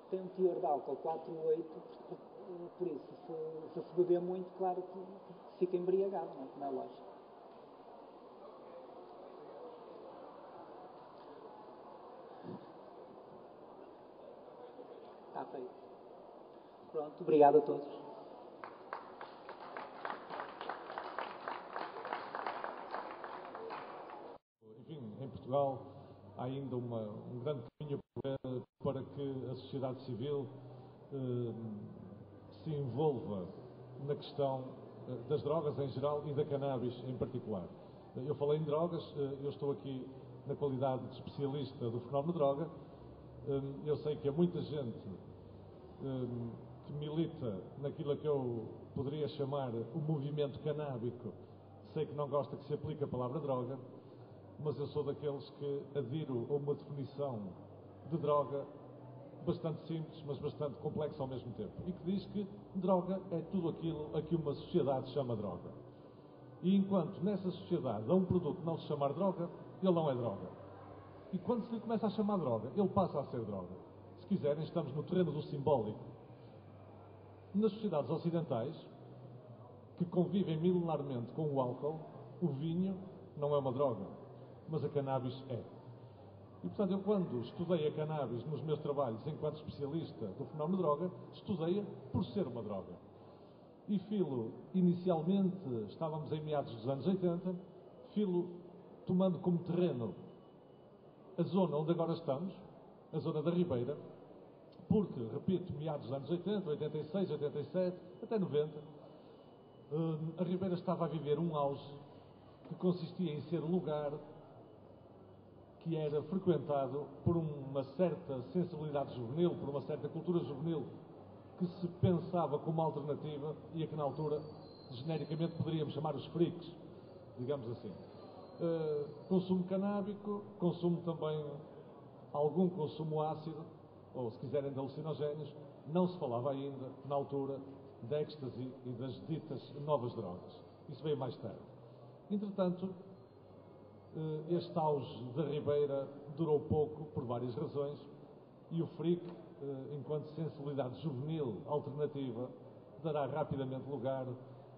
tem um teor de álcool 4,8, por isso, se beber muito, claro que fica embriagado, não é? Como é lógico. Está feito. Pronto, obrigado a todos. Enfim, em Portugal há ainda um grande caminho para que a sociedade civil se envolva na questão das drogas em geral e da cannabis em particular. Eu falei em drogas, eu estou aqui na qualidade de especialista do fenómeno droga. Eu sei que há muita gente que milita naquilo que eu poderia chamar o movimento canábico. Sei que não gosta que se aplique a palavra droga, mas eu sou daqueles que adiro a uma definição de droga bastante simples, mas bastante complexa ao mesmo tempo, e que diz que droga é tudo aquilo a que uma sociedade chama droga. E enquanto nessa sociedade a um produto não se chamar droga, ele não é droga. E quando se lhe começa a chamar droga, ele passa a ser droga. Se quiserem, estamos no terreno do simbólico. Nas sociedades ocidentais, que convivem milenarmente com o álcool, o vinho não é uma droga, mas a cannabis é. E, portanto, eu quando estudei a cannabis nos meus trabalhos enquanto especialista do fenómeno droga, estudei-a por ser uma droga. E filo, inicialmente, estávamos em meados dos anos 80, filo tomando como terreno a zona onde agora estamos, a zona da Ribeira, porque, repito, meados dos anos 80, 86, 87, até 90, a Ribeira estava a viver um auge que consistia em ser lugar que era frequentado por uma certa sensibilidade juvenil, por uma certa cultura juvenil, que se pensava como alternativa e a que na altura, genericamente, poderíamos chamar os freaks, digamos assim. Consumo canábico, consumo também algum consumo ácido, ou se quiserem de alucinogénios. Não se falava ainda, na altura, de êxtase e das ditas novas drogas. Isso veio mais tarde. Entretanto, este auge da Ribeira durou pouco, por várias razões, e o freak, enquanto sensibilidade juvenil alternativa, dará rapidamente lugar,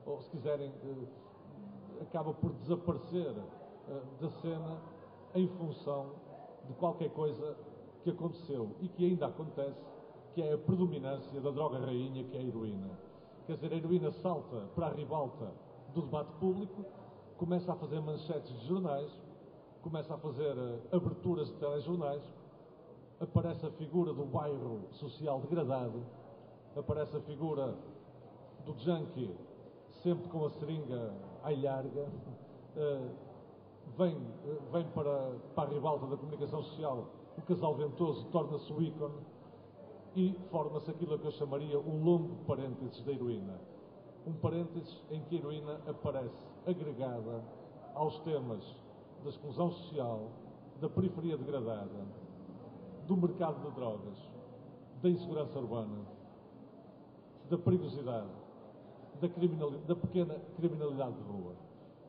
ou se quiserem, acaba por desaparecer da cena em função de qualquer coisa que aconteceu e que ainda acontece, que é a predominância da droga rainha, que é a heroína. Quer dizer, a heroína salta para a ribalta do debate público, começa a fazer manchetes de jornais, começa a fazer aberturas de telejornais, aparece a figura do bairro social degradado, aparece a figura do junkie, sempre com a seringa à larga, vem para a ribalta da comunicação social, o casal ventoso torna-se o ícone e forma-se aquilo que eu chamaria um longo parênteses da heroína. Um parênteses em que a heroína aparece agregada aos temas da exclusão social, da periferia degradada, do mercado de drogas, da insegurança urbana, da perigosidade, da pequena criminalidade de rua.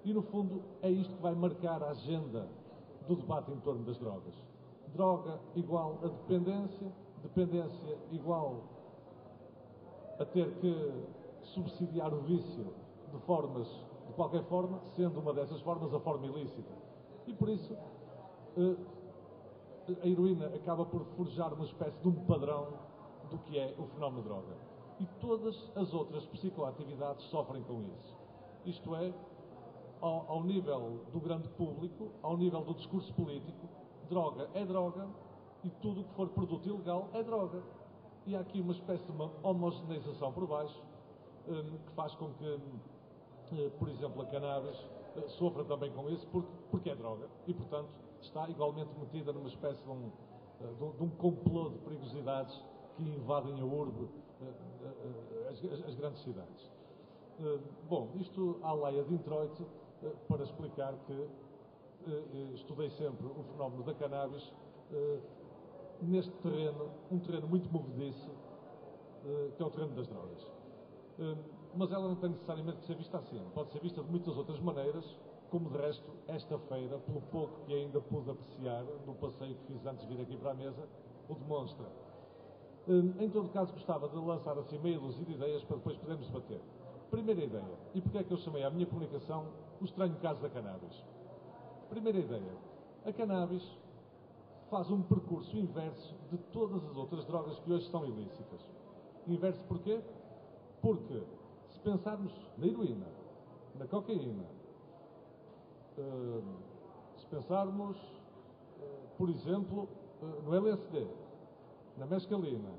E, no fundo, é isto que vai marcar a agenda do debate em torno das drogas. Droga igual a dependência, dependência igual a ter que subsidiar o vício de qualquer forma, sendo uma dessas formas a forma ilícita. E, por isso, a heroína acaba por forjar uma espécie de um padrão do que é o fenómeno droga. E todas as outras psicoatividades sofrem com isso. Isto é, ao nível do grande público, ao nível do discurso político, droga é droga e tudo o que for produto ilegal é droga. E há aqui uma espécie de uma homogeneização por baixo, que faz com que, por exemplo, a cannabis sofra também com isso, porque é droga e, portanto, está igualmente metida numa espécie de um complô de perigosidades que invadem a urbe, as grandes cidades. Bom, isto à leia de introito para explicar que estudei sempre o fenómeno da cannabis neste terreno, um terreno muito movediço, que é o terreno das drogas. Mas ela não tem necessariamente que ser vista assim. Pode ser vista de muitas outras maneiras, como de resto, esta feira, pelo pouco que ainda pude apreciar no passeio que fiz antes de vir aqui para a mesa, o demonstra. Em todo caso, gostava de lançar assim meia dúzia de ideias para depois podermos debater. Primeira ideia, e porque é que eu chamei à minha comunicação o estranho caso da cannabis? Primeira ideia, a cannabis faz um percurso inverso de todas as outras drogas que hoje são ilícitas. Inverso porquê? Porque se pensarmos na heroína, na cocaína, se pensarmos, por exemplo, no LSD, na mescalina,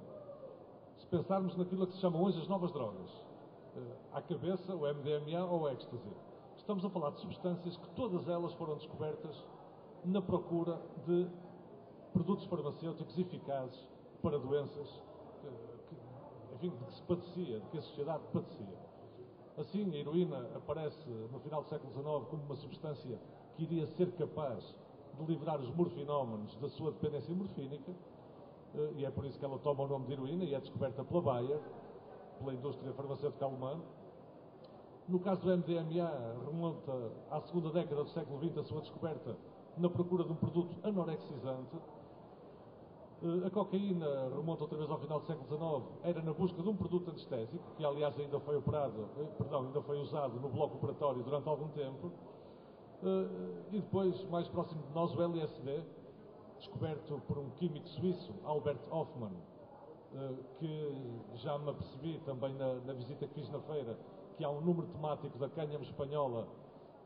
se pensarmos naquilo que se chamam hoje as novas drogas, à cabeça, o MDMA ou o ecstasy, estamos a falar de substâncias que todas elas foram descobertas na procura de produtos farmacêuticos eficazes para doenças enfim, de que se padecia, de que a sociedade padecia. Assim, a heroína aparece no final do século XIX como uma substância que iria ser capaz de livrar os morfinómanos da sua dependência morfínica, e é por isso que ela toma o nome de heroína e é descoberta pela Bayer, pela indústria farmacêutica alemã. No caso do MDMA, remonta à segunda década do século XX a sua descoberta na procura de um produto anorexizante. A cocaína remonta outra vez ao final do século XIX, era na busca de um produto anestésico, que aliás ainda foi usado no bloco operatório durante algum tempo. E depois, mais próximo de nós, o LSD, descoberto por um químico suíço, Albert Hofmann, que já me apercebi também na visita que fiz na feira, que há um número temático da cânhamo espanhola,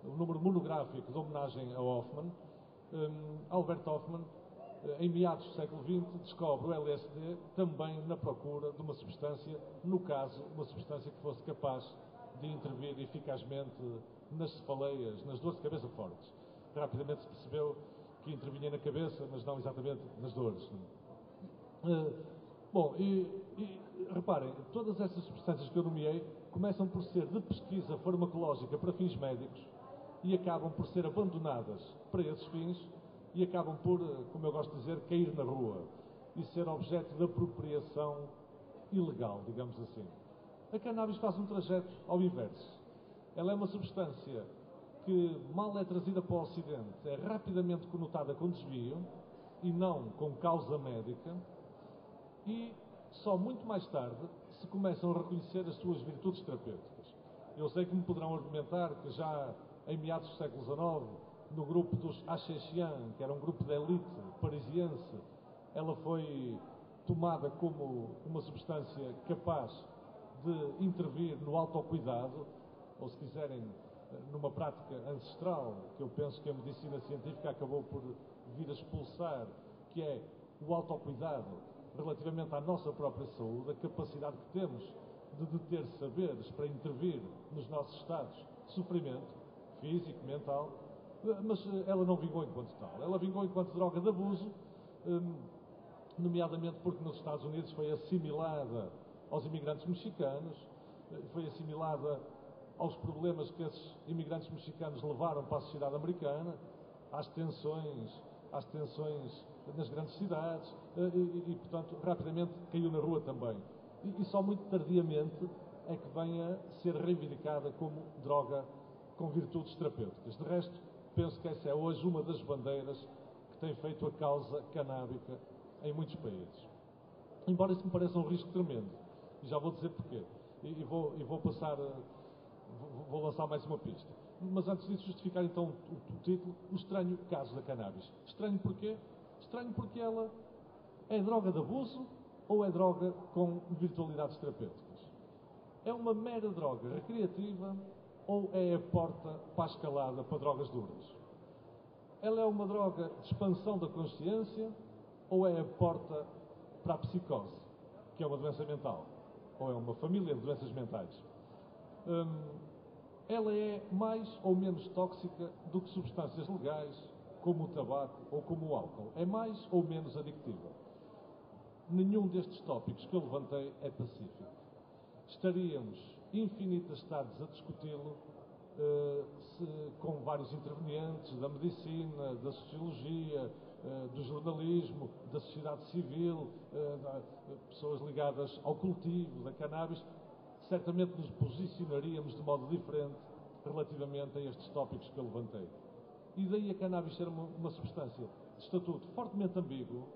um número monográfico de homenagem a Hofmann. Albert Hofmann, em meados do século XX, descobre o LSD também na procura de uma substância, no caso, uma substância que fosse capaz de intervir eficazmente nas cefaleias, nas dores de cabeça fortes. Rapidamente se percebeu que intervinha na cabeça, mas não exatamente nas dores. Bom, reparem, todas essas substâncias que eu nomeei começam por ser de pesquisa farmacológica para fins médicos e acabam por ser abandonadas para esses fins e acabam por, como eu gosto de dizer, cair na rua e ser objeto de apropriação ilegal, digamos assim. A cannabis faz um trajeto ao inverso. Ela é uma substância que, mal é trazida para o Ocidente, é rapidamente conotada com desvio e não com causa médica, e só muito mais tarde se começam a reconhecer as suas virtudes terapêuticas. Eu sei que me poderão argumentar que já em meados do século XIX, no grupo dos Hachechian, que era um grupo de elite parisiense, ela foi tomada como uma substância capaz de intervir no autocuidado, ou se quiserem, numa prática ancestral, que eu penso que a medicina científica acabou por vir a expulsar, que é o autocuidado relativamente à nossa própria saúde, a capacidade que temos de deter saberes para intervir nos nossos estados de sofrimento físico, mental, mas ela não vingou enquanto tal. Ela vingou enquanto droga de abuso, nomeadamente porque nos Estados Unidos foi assimilada aos imigrantes mexicanos, foi assimilada aos problemas que esses imigrantes mexicanos levaram para a sociedade americana, às tensões nas grandes cidades, portanto, rapidamente caiu na rua também. E só muito tardiamente é que vem a ser reivindicada como droga com virtudes terapêuticas. De resto, penso que essa é hoje uma das bandeiras que tem feito a causa canábica em muitos países. Embora isso me pareça um risco tremendo, e já vou dizer porquê, vou lançar mais uma pista. Mas antes disso, justificar então o título, o estranho caso da cannabis. Estranho porquê? Estranho porque ela é droga de abuso ou é droga com virtualidades terapêuticas? É uma mera droga recreativa ou é a porta para a escalada para drogas duras? Ela é uma droga de expansão da consciência ou é a porta para a psicose, que é uma doença mental? Ou é uma família de doenças mentais? Ela é mais ou menos tóxica do que substâncias legais, como o tabaco ou como o álcool? É mais ou menos adictiva? Nenhum destes tópicos que eu levantei é pacífico. Estaríamos infinitas tardes a discuti-lo com vários intervenientes da medicina, da sociologia, do jornalismo, da sociedade civil, pessoas ligadas ao cultivo da cannabis. Certamente nos posicionaríamos de modo diferente relativamente a estes tópicos que eu levantei. E daí a cannabis ser uma substância de estatuto fortemente ambíguo,